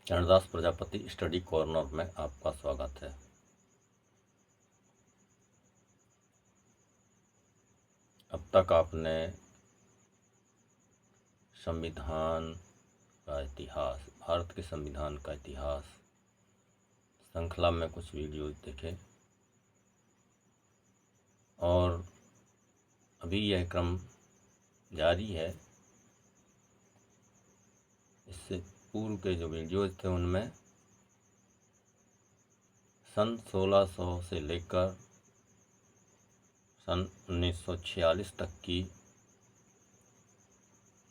Charandas Prajapati study corner में आपका स्वागत है। अब तक आपने संविधान का इतिहास, भारत के संविधान का इतिहास श्रृंखला में कुछ वीडियोज देखे और अभी यह क्रम जारी है। इससे पूर्व के जो वीडियोज थे उनमें सन 1600 से लेकर सन 1946 तक की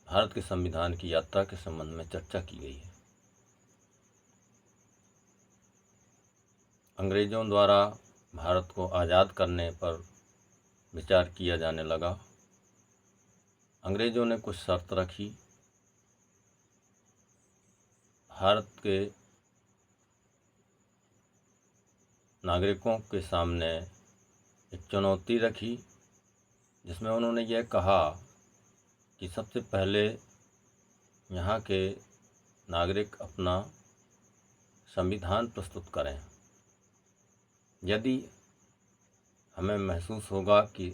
भारत के संविधान की यात्रा के संबंध में चर्चा की गई है। अंग्रेजों द्वारा भारत को आज़ाद करने पर विचार किया जाने लगा। अंग्रेजों ने कुछ शर्त रखी। भारत के नागरिकों के सामने एक चुनौती रखी, जिसमें उन्होंने यह कहा कि सबसे पहले यहाँ के नागरिक अपना संविधान प्रस्तुत करें। यदि हमें महसूस होगा कि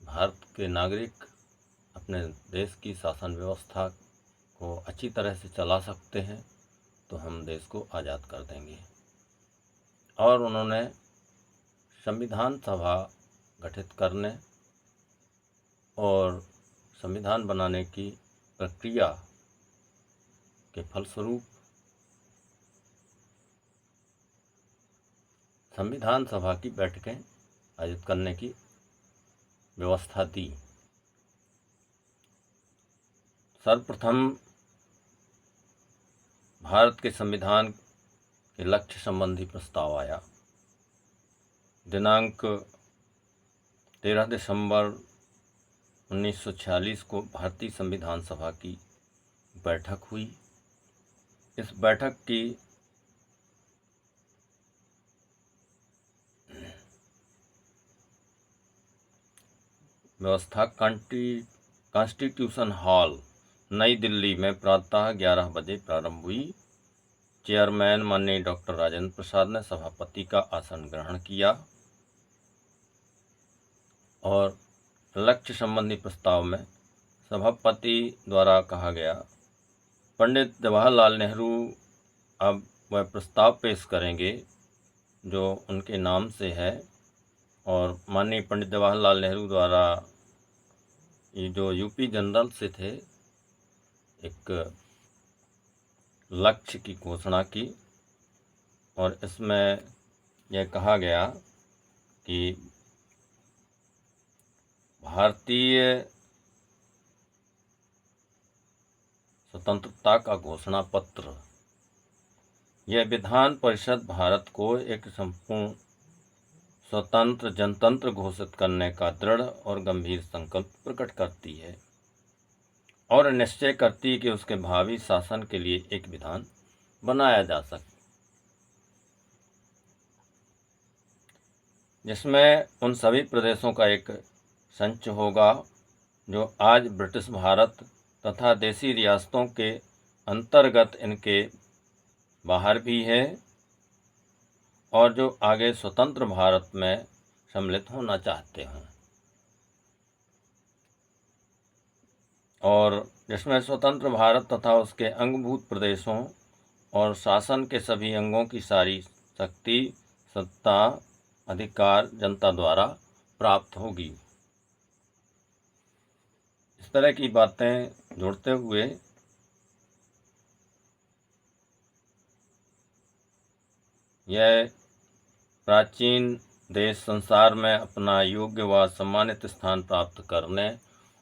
भारत के नागरिक अपने देश की शासन व्यवस्था को अच्छी तरह से चला सकते हैं तो हम देश को आज़ाद कर देंगे। और उन्होंने संविधान सभा गठित करने और संविधान बनाने की प्रक्रिया के फलस्वरूप संविधान सभा की बैठकें आयोजित करने की व्यवस्था दी। सर्वप्रथम भारत के संविधान के लक्ष्य संबंधी प्रस्ताव आया। दिनांक 13 दिसंबर 1946 को भारतीय संविधान सभा की बैठक हुई। इस बैठक की व्यवस्था कॉन्स्टिट्यूशन हॉल नई दिल्ली में प्रातः 11 बजे प्रारंभ हुई। चेयरमैन माननीय डॉक्टर राजेंद्र प्रसाद ने सभापति का आसन ग्रहण किया और लक्ष्य संबंधी प्रस्ताव में सभापति द्वारा कहा गया, पंडित जवाहरलाल नेहरू अब वह प्रस्ताव पेश करेंगे जो उनके नाम से है। और माननीय पंडित जवाहरलाल नेहरू द्वारा ये जो यूपी जनरल से थे एक लक्ष्य की घोषणा की और इसमें यह कहा गया कि भारतीय स्वतंत्रता का घोषणा पत्र, यह विधान परिषद भारत को एक संपूर्ण स्वतंत्र जनतंत्र घोषित करने का दृढ़ और गंभीर संकल्प प्रकट करती है और निश्चय करती है कि उसके भावी शासन के लिए एक विधान बनाया जा सके, जिसमें उन सभी प्रदेशों का एक संच होगा जो आज ब्रिटिश भारत तथा देसी रियासतों के अंतर्गत इनके बाहर भी है और जो आगे स्वतंत्र भारत में सम्मिलित होना चाहते हों, और जिसमें स्वतंत्र भारत तथा उसके अंगभूत प्रदेशों और शासन के सभी अंगों की सारी शक्ति, सत्ता, अधिकार जनता द्वारा प्राप्त होगी। इस तरह की बातें जोड़ते हुए यह प्राचीन देश संसार में अपना योग्य व सम्मानित स्थान प्राप्त करने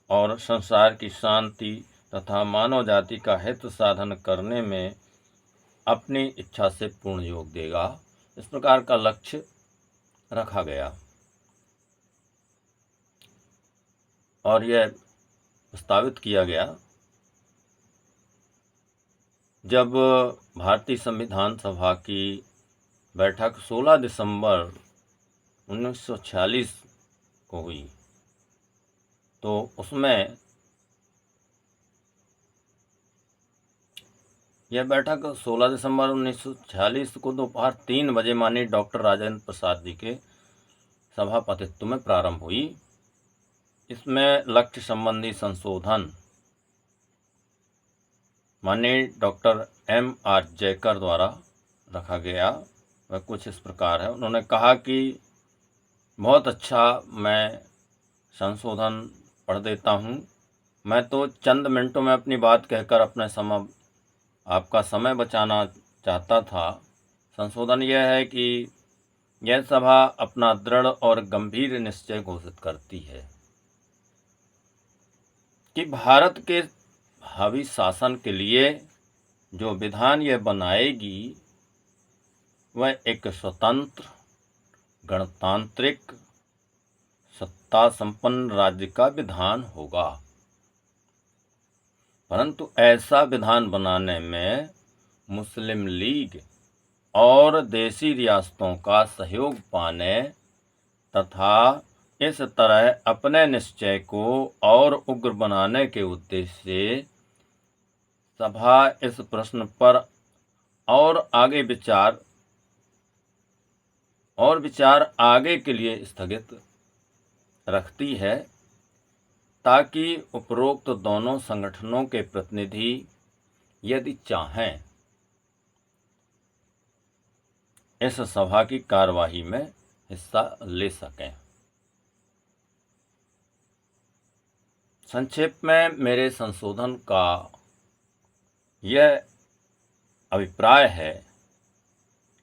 और संसार की शांति तथा मानव जाति का हित साधन करने में अपनी इच्छा से पूर्ण योग देगा, इस प्रकार का लक्ष्य रखा गया। और यह प्रस्तावित किया गया जब भारतीय संविधान सभा की बैठक 16 दिसंबर 1946 को हुई, तो उसमें यह बैठक 16 दिसंबर 1946 को दोपहर 3 बजे माननीय डॉक्टर राजेंद्र प्रसाद जी के सभापतित्व में प्रारंभ हुई। इसमें लक्ष्य संबंधी संशोधन माननीय डॉक्टर M.R. जयकर द्वारा रखा गया। वह कुछ इस प्रकार है। उन्होंने कहा कि बहुत अच्छा, मैं संशोधन पढ़ देता हूँ। मैं तो चंद मिनटों में अपनी बात कहकर आपका समय बचाना चाहता था। संशोधन यह है कि यह सभा अपना दृढ़ और गंभीर निश्चय घोषित करती है कि भारत के भावी शासन के लिए जो विधान यह बनाएगी वह एक स्वतंत्र, गणतांत्रिक, सत्ता संपन्न राज्य का विधान होगा। परंतु ऐसा विधान बनाने में मुस्लिम लीग और देशी रियासतों का सहयोग पाने तथा इस तरह अपने निश्चय को और उग्र बनाने के उद्देश्य से सभा इस प्रश्न पर और विचार आगे के लिए स्थगित रखती है, ताकि उपरोक्त दोनों संगठनों के प्रतिनिधि यदि चाहें इस सभा की कार्यवाही में हिस्सा ले सकें। संक्षेप में मेरे संशोधन का यह अभिप्राय है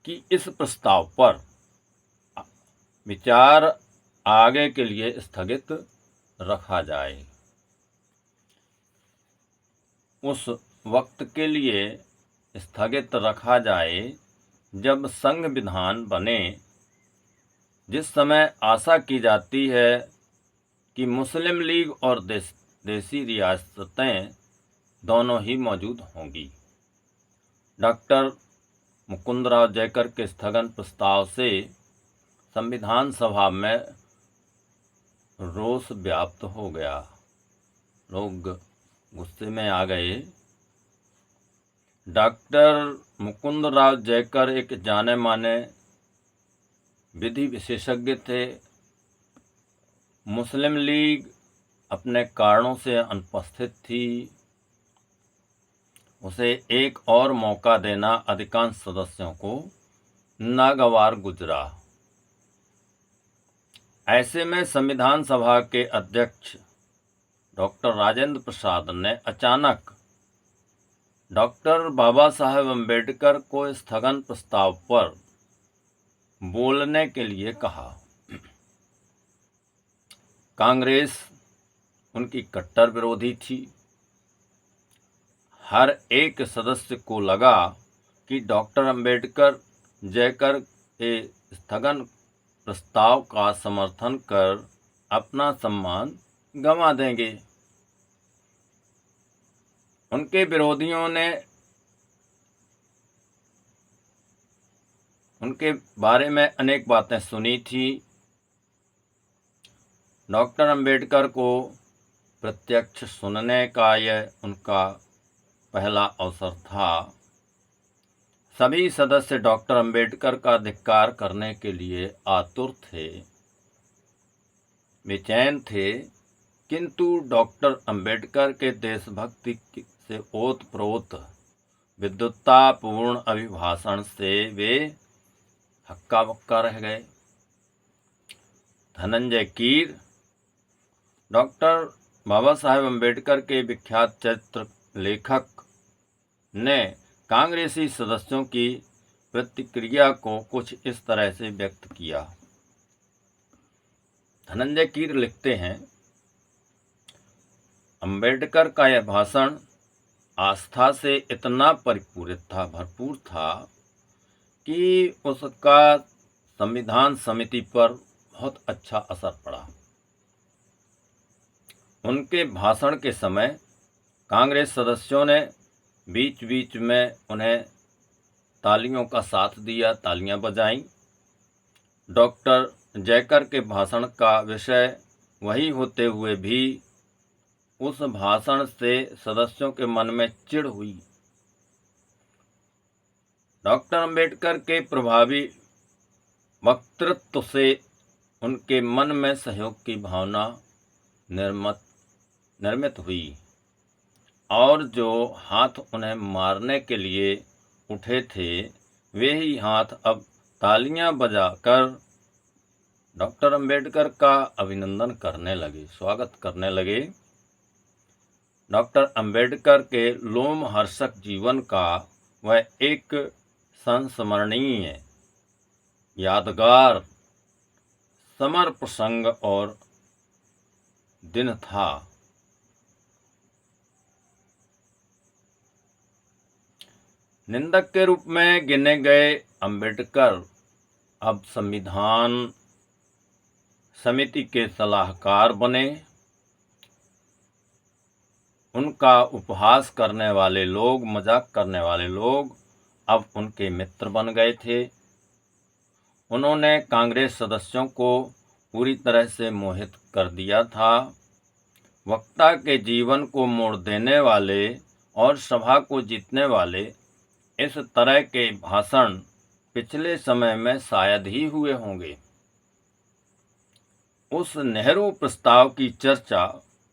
कि इस प्रस्ताव पर विचार आगे के लिए स्थगित रखा जाए। उस वक्त के लिए स्थगित रखा जाए जब संघ विधान बने, जिस समय आशा की जाती है कि मुस्लिम लीग और देशी रियासतें दोनों ही मौजूद होंगी। डॉक्टर मुकुंदराव जयकर के स्थगन प्रस्ताव से संविधान सभा में रोष व्याप्त हो गया। लोग गुस्से में आ गए। डॉक्टर मुकुंदराव जयकर एक जाने माने विधि विशेषज्ञ थे। मुस्लिम लीग अपने कारणों से अनुपस्थित थी। उसे एक और मौका देना अधिकांश सदस्यों को नागवार गुजरा। ऐसे में संविधान सभा के अध्यक्ष डॉक्टर राजेंद्र प्रसाद ने अचानक डॉक्टर बाबा साहेब अम्बेडकर को स्थगन प्रस्ताव पर बोलने के लिए कहा। कांग्रेस उनकी कट्टर विरोधी थी। हर एक सदस्य को लगा कि डॉक्टर अम्बेडकर जयकर के स्थगन प्रस्ताव का समर्थन कर अपना सम्मान गंवा देंगे। उनके विरोधियों ने उनके बारे में अनेक बातें सुनी थी। डॉक्टर अम्बेडकर को प्रत्यक्ष सुनने का यह उनका पहला अवसर था। सभी सदस्य डॉक्टर अम्बेडकर का धिक्कार करने के लिए आतुर थे, बेचैन थे, किंतु डॉक्टर अम्बेडकर के देशभक्ति से ओतप्रोत विद्वत्तापूर्ण अभिभाषण से वे हक्का बक्का रह गए। धनंजय कीर डॉक्टर बाबा साहेब अम्बेडकर के विख्यात चरित्र लेखक ने कांग्रेसी सदस्यों की प्रतिक्रिया को कुछ इस तरह से व्यक्त किया। धनंजय कीर लिखते हैं, अम्बेडकर का यह भाषण आस्था से इतना भरपूर था कि उसका संविधान समिति पर बहुत अच्छा असर पड़ा। उनके भाषण के समय कांग्रेस सदस्यों ने बीच बीच में उन्हें तालियों का साथ दिया, तालियां बजाईं। डॉक्टर जयकर के भाषण का विषय वही होते हुए भी उस भाषण से सदस्यों के मन में चिढ़ हुई। डॉक्टर अंबेडकर के प्रभावी वक्तृत्व से उनके मन में सहयोग की भावना निर्मित हुई और जो हाथ उन्हें मारने के लिए उठे थे वे ही हाथ अब तालियां बजाकर डॉक्टर अंबेडकर का अभिनंदन करने लगे, स्वागत करने लगे। डॉक्टर अंबेडकर के लोमहर्षक जीवन का वह एक संस्मरणीय यादगार समर प्रसंग और दिन था। निंदक के रूप में गिने गए अंबेडकर अब संविधान समिति के सलाहकार बने। उनका उपहास करने वाले लोग, मजाक करने वाले लोग अब उनके मित्र बन गए थे। उन्होंने कांग्रेस सदस्यों को पूरी तरह से मोहित कर दिया था। वक्ता के जीवन को मोड़ देने वाले और सभा को जीतने वाले इस तरह के भाषण पिछले समय में शायद ही हुए होंगे। उस नेहरू प्रस्ताव की चर्चा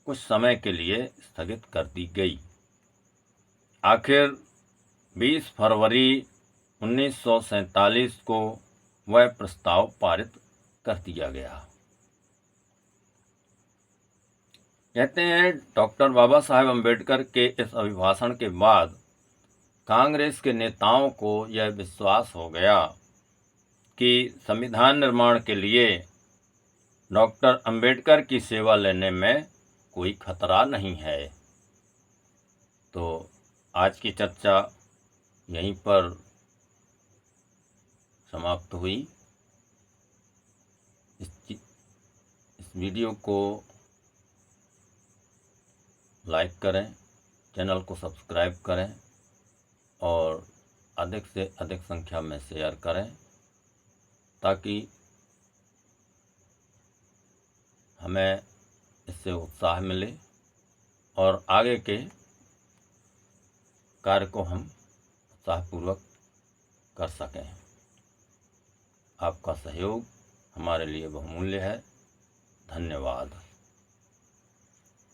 कुछ समय के लिए स्थगित कर दी गई। आखिर 20 फरवरी 1947 को वह प्रस्ताव पारित कर दिया गया। कहते हैं डॉक्टर बाबा साहेब अम्बेडकर के इस अभिभाषण के बाद कांग्रेस के नेताओं को यह विश्वास हो गया कि संविधान निर्माण के लिए डॉक्टर अंबेडकर की सेवा लेने में कोई खतरा नहीं है। तो आज की चर्चा यहीं पर समाप्त हुई। इस वीडियो को लाइक करें, चैनल को सब्सक्राइब करें और अधिक से अधिक संख्या में शेयर करें ताकि हमें इससे उत्साह मिले और आगे के कार्य को हम उत्साहपूर्वक कर सकें। आपका सहयोग हमारे लिए बहुमूल्य है। धन्यवाद।